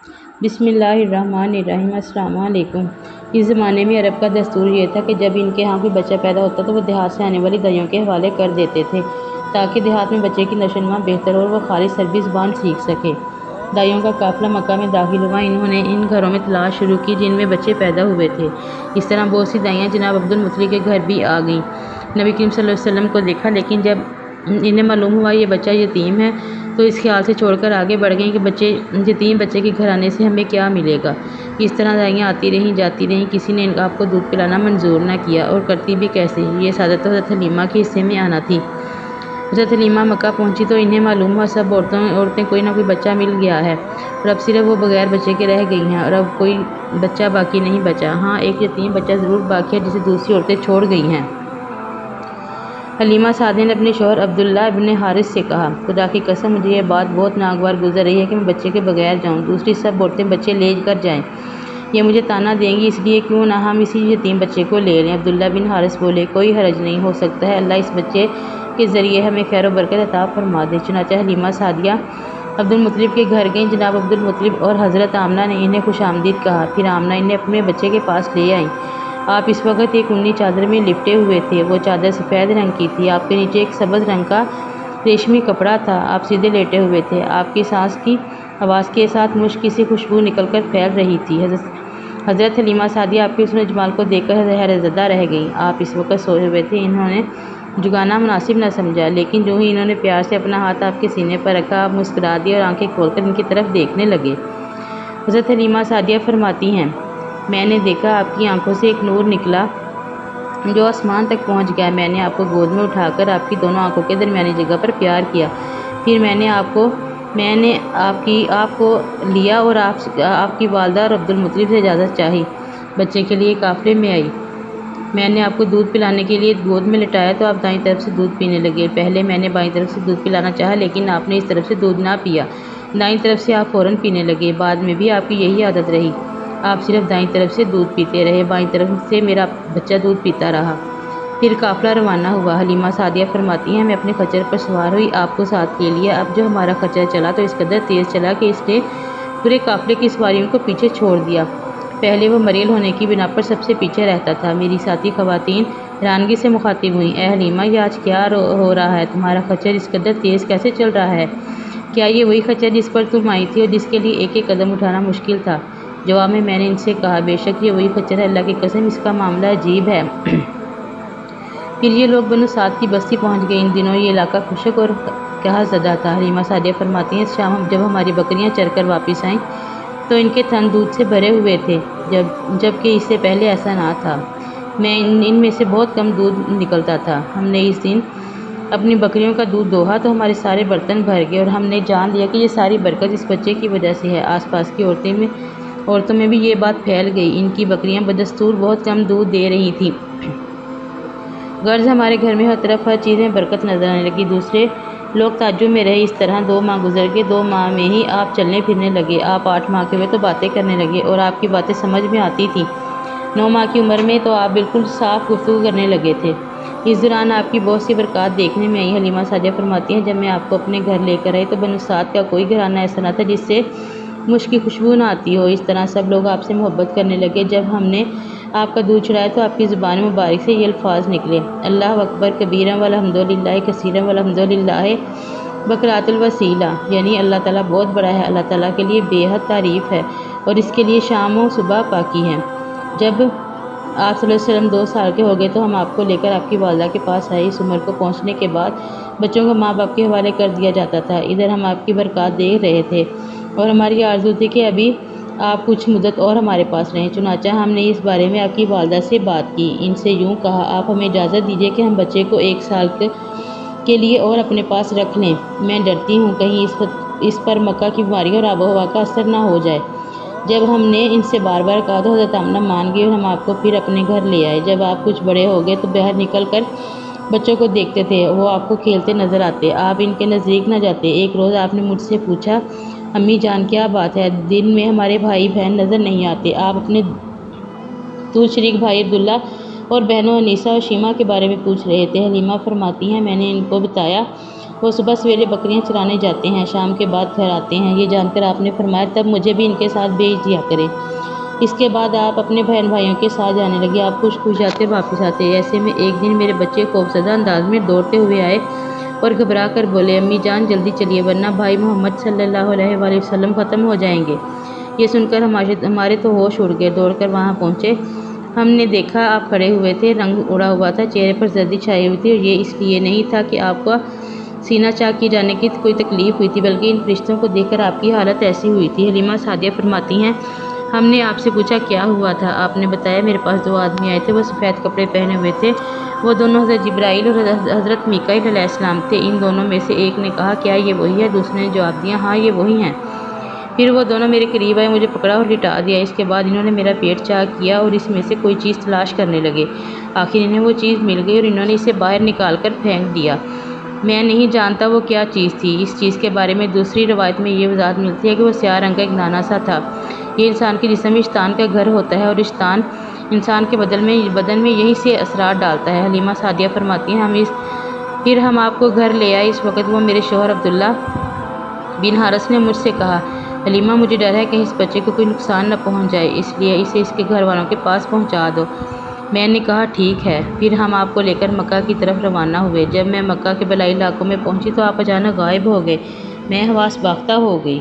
بسم اللہ الرحمن الرحیم۔ السلام علیکم۔ اس زمانے میں عرب کا دستور یہ تھا کہ جب ان کے ہاں کوئی بچہ پیدا ہوتا تو وہ دیہات سے آنے والی دائیوں کے حوالے کر دیتے تھے تاکہ دیہات میں بچے کی نشو و نما بہتر ہو اور وہ خالص عربی زبان سیکھ سکے۔ دائیوں کا قافلہ مکہ میں داخل ہوا۔ انہوں نے ان گھروں میں تلاش شروع کی جن میں بچے پیدا ہوئے تھے۔ اس طرح بہت سی دائیاں جناب عبدالمطلب کے گھر بھی آ گئیں۔ نبی کریم صلی اللہ علیہ وسلم کو دیکھا، لیکن جب انہیں معلوم ہوا یہ بچہ یتیم ہے تو اس خیال سے چھوڑ کر آگے بڑھ گئیں کہ یتیم بچے کے گھر آنے سے ہمیں کیا ملے گا۔ اس طرح دائیاں آتی رہیں جاتی رہیں، کسی نے آپ کو دودھ پلانا منظور نہ کیا، اور کرتی بھی کیسے؟ یہ سعادت حضرت حلیمہ کے حصے میں آنا تھی۔ حضرت حلیمہ مکہ پہنچی تو انہیں معلوم ہوا سب عورتیں کوئی نہ کوئی بچہ مل گیا ہے، اور اب صرف وہ بغیر بچے کے رہ گئی ہیں، اور اب کوئی بچہ باقی نہیں بچا۔ ہاں، ایک یتیم بچہ ضرور باقی ہے جسے دوسری عورتیں چھوڑ گئی ہیں۔ حلیمہ سعدیہ نے اپنے شوہر عبداللہ ابن حارث سے کہا، خدا کی قسم مجھے یہ بات بہت ناگوار گزر رہی ہے کہ میں بچے کے بغیر جاؤں، دوسری سب عورتیں بچے لے کر جائیں، یہ مجھے طعنہ دیں گی، اس لیے کیوں نہ ہم اسی یتیم بچے کو لے لیں۔ عبداللہ بن حارث بولے، کوئی حرج نہیں، ہو سکتا ہے اللہ اس بچے کے ذریعے ہمیں خیر و برکت عطا فرما دے۔ چنانچہ حلیمہ سعدیہ عبدالمطلب کے گھر گئیں۔ جناب عبدالمطلب اور حضرت آمنہ نے انہیں خوش آمدید کہا، پھر آمنہ انہیں اپنے بچے کے پاس لے آئیں۔ آپ اس وقت ایک اونی چادر میں لپٹے ہوئے تھے، وہ چادر سفید رنگ کی تھی، آپ کے نیچے ایک سبز رنگ کا ریشمی کپڑا تھا، آپ سیدھے لیٹے ہوئے تھے، آپ کی سانس کی آواز کے ساتھ مشک سی خوشبو نکل کر پھیل رہی تھی۔ حضرت حلیمہ سعدیہ آپ کے حسن و جمال کو دیکھ کر حیرت زدہ رہ گئیں۔ آپ اس وقت سوئے ہوئے تھے، انہوں نے جگانا مناسب نہ سمجھا، لیکن جو ہی انہوں نے پیار سے اپنا ہاتھ آپ کے سینے پر رکھا، آپ مسکرا دیے اور آنکھیں کھول کر ان کی طرف دیکھنے لگے۔ حضرت حلیمہ سعدیہ فرماتی ہیں، میں نے دیکھا آپ کی آنکھوں سے ایک نور نکلا جو آسمان تک پہنچ گیا۔ میں نے آپ کو گود میں اٹھا کر آپ کی دونوں آنکھوں کے درمیانی جگہ پر پیار کیا، پھر میں نے آپ کو لیا اور آپ کی والدہ اور عبدالمطلب سے اجازت چاہی، بچے کے لیے قافلے میں آئی۔ میں نے آپ کو دودھ پلانے کے لیے گود میں لٹایا تو آپ دائیں طرف سے دودھ پینے لگے۔ پہلے میں نے بائیں طرف سے دودھ پلانا چاہا، لیکن آپ نے اس طرف سے دودھ نہ پیا، دائیں طرف سے آپ فوراً پینے لگے۔ بعد میں بھی آپ کی یہی عادت رہی، آپ صرف دائیں طرف سے دودھ پیتے رہے، بائیں طرف سے میرا بچہ دودھ پیتا رہا۔ پھر قافلہ روانہ ہوا۔ حلیمہ سعدیہ فرماتی ہیں، میں اپنے خچر پر سوار ہوئی، آپ کو ساتھ لے لیا۔ اب جو ہمارا خچر چلا تو اس قدر تیز چلا کہ اس نے پورے قافلے کی سواریوں کو پیچھے چھوڑ دیا۔ پہلے وہ مریل ہونے کی بنا پر سب سے پیچھے رہتا تھا۔ میری ساتھی خواتین حیرانگی سے مخاطب ہوئیں، اے حلیمہ، یہ آج کیا ہو رہا ہے؟ تمہارا خچر اس قدر تیز کیسے چل رہا ہے؟ کیا یہ وہی خچر جس پر تم آئی تھی اور جس کے لیے ایک ایک قدم اٹھانا مشکل تھا؟ جواب میں نے ان سے کہا، بے شک یہ وہی خچر ہے، اللہ کی قسم اس کا معاملہ عجیب ہے۔ پھر یہ لوگ بنو سعد کی بستی پہنچ گئے۔ ان دنوں یہ علاقہ خشک اور قحط زدہ تھا۔ حلیمہ سعدیہ فرماتی ہیں، اس شام جب ہماری بکریاں چر کر واپس آئیں تو ان کے تھن دودھ سے بھرے ہوئے تھے، جبکہ اس سے پہلے ایسا نہ تھا، ان میں سے بہت کم دودھ نکلتا تھا۔ ہم نے اس دن اپنی بکریوں کا دودھ دوہا تو ہمارے سارے برتن بھر گئے، اور ہم نے جان لیا کہ یہ ساری برکت اس بچے کی وجہ سے ہے۔ آس پاس کی عورتوں میں بھی یہ بات پھیل گئی، ان کی بکریاں بدستور بہت کم دودھ دے رہی تھیں۔ غرض ہمارے گھر میں ہر طرف ہر چیز میں برکت نظر آنے لگی۔ دوسرے لوگ تعجب میں رہے۔ اس طرح 2 ماہ گزر گئے۔ 2 ماہ میں ہی آپ چلنے پھرنے لگے۔ آپ 8 ماہ کے ہوئے تو باتیں کرنے لگے اور آپ کی باتیں سمجھ میں آتی تھیں۔ 9 ماہ کی عمر میں تو آپ بالکل صاف گفتگو کرنے لگے تھے۔ اس دوران آپ کی بہت سی برکات دیکھنے میں آئی۔ حلیمہ سعدیہ فرماتی ہیں، جب میں آپ کو اپنے گھر لے کر آئی تو بنو سعد کا کوئی گھرانہ ایسا نہ تھا جس سے مشک کی خوشبو نہ آتی ہو۔ اس طرح سب لوگ آپ سے محبت کرنے لگے۔ جب ہم نے آپ کا دودھ چڑھایا تو آپ کی زبان مبارک سے یہ الفاظ نکلے، اللہ اکبر کبیرا والحمد للہ کثیرا والحمد للہ بکرات الوصیلہ، یعنی اللہ تعالیٰ بہت بڑا ہے، اللہ تعالیٰ کے لیے بے حد تعریف ہے اور اس کے لیے شام و صبح پاکی ہے۔ جب آپ صلی اللہ علیہ وسلم 2 سال کے ہو گئے تو ہم آپ کو لے کر آپ کی والدہ کے پاس آئے۔ اس عمر کو پہنچنے کے بعد بچوں کو ماں باپ کے حوالے کر دیا جاتا تھا۔ ادھر ہم آپ کی برکات دیکھ رہے تھے اور ہماری آرزو تھی کہ ابھی آپ کچھ مدت اور ہمارے پاس رہیں۔ چنانچہ ہم نے اس بارے میں آپ کی والدہ سے بات کی، ان سے یوں کہا، آپ ہمیں اجازت دیجیے کہ ہم بچے کو 1 سال کے لیے اور اپنے پاس رکھ لیں، میں ڈرتی ہوں کہیں اس پر مکہ کی بیماریوں اور آب و ہوا کا اثر نہ ہو جائے۔ جب ہم نے ان سے بار بار کہا تو حضرت آمنہ مان گئی اور ہم آپ کو پھر اپنے گھر لے آئے۔ جب آپ کچھ بڑے ہو گئے تو باہر نکل کر بچوں کو دیکھتے تھے، وہ آپ کو کھیلتے نظر آتے، آپ ان کے نزدیک نہ جاتے۔ ایک روز آپ نے مجھ سے پوچھا، امی جان کیا بات ہے، دن میں ہمارے بھائی بہن نظر نہیں آتے؟ آپ اپنے دودھ شریک بھائی عبداللہ اور بہنوں انیسہ اور شیمہ کے بارے میں پوچھ رہے تھے۔ حلیمہ فرماتی ہیں، میں نے ان کو بتایا وہ صبح سویرے بکریاں چرانے جاتے ہیں، شام کے بعد گھر آتے ہیں۔ یہ جان کر آپ نے فرمایا تب مجھے بھی ان کے ساتھ بھیج دیا کریں۔ اس کے بعد آپ اپنے بہن بھائیوں کے ساتھ جانے لگے۔ آپ خوش خوش جاتے واپس آتے۔ ایسے میں ایک دن میرے بچے خوفزدہ انداز میں دوڑتے ہوئے آئے اور گھبرا کر بولے، امی جان جلدی چلیے ورنہ بھائی محمد صلی اللہ علیہ وآلہ وسلم ختم ہو جائیں گے۔ یہ سن کر ہمارے تو ہوش اڑ گئے۔ دوڑ کر وہاں پہنچے۔ ہم نے دیکھا آپ کھڑے ہوئے تھے، رنگ اڑا ہوا تھا، چہرے پر زردی چھائی ہوئی تھی، اور یہ اس لیے نہیں تھا کہ آپ کا سینہ چاک کیے جانے کی کوئی تکلیف ہوئی تھی، بلکہ ان فرشتوں کو دیکھ کر آپ کی حالت ایسی ہوئی تھی۔ حلیمہ سعدیہ فرماتی ہیں، ہم نے آپ سے پوچھا کیا ہوا تھا؟ آپ نے بتایا میرے پاس 2 آدمی آئے تھے، وہ سفید کپڑے پہنے ہوئے تھے، وہ دونوں حضرت جبرائیل اور حضرت میکائیل علیہ السلام تھے۔ ان دونوں میں سے ایک نے کہا کیا یہ وہی ہے؟ دوسرے نے جواب دیا ہاں یہ وہی ہیں۔ پھر وہ دونوں میرے قریب آئے، مجھے پکڑا اور لٹا دیا۔ اس کے بعد انہوں نے میرا پیٹ چاک کیا اور اس میں سے کوئی چیز تلاش کرنے لگے۔ آخر انہیں وہ چیز مل گئی اور انہوں نے اسے باہر نکال کر پھینک دیا۔ میں نہیں جانتا وہ کیا چیز تھی۔ اس چیز کے بارے میں دوسری روایت میں یہ وضاحت ملتی ہے کہ وہ سیاہ رنگ کا ایک دانہ سا تھا۔ یہ انسان کے جسم میں شیطان کا گھر ہوتا ہے اور شیطان انسان کے بدن میں یہیں سے اثرات ڈالتا ہے۔ حلیمہ سعدیہ فرماتی ہیں، پھر ہم آپ کو گھر لے آئے۔ اس وقت وہ میرے شوہر عبداللہ بن حارث نے مجھ سے کہا، حلیمہ مجھے ڈر ہے کہ اس بچے کو کوئی نقصان نہ پہنچ جائے، اس لیے اسے اس کے گھر والوں کے پاس پہنچا دو۔ میں نے کہا ٹھیک ہے۔ پھر ہم آپ کو لے کر مکہ کی طرف روانہ ہوئے۔ جب میں مکہ کے بالائی علاقوں میں پہنچی تو آپ اچانک غائب ہو گئے۔ میں حواس باختہ ہو گئی۔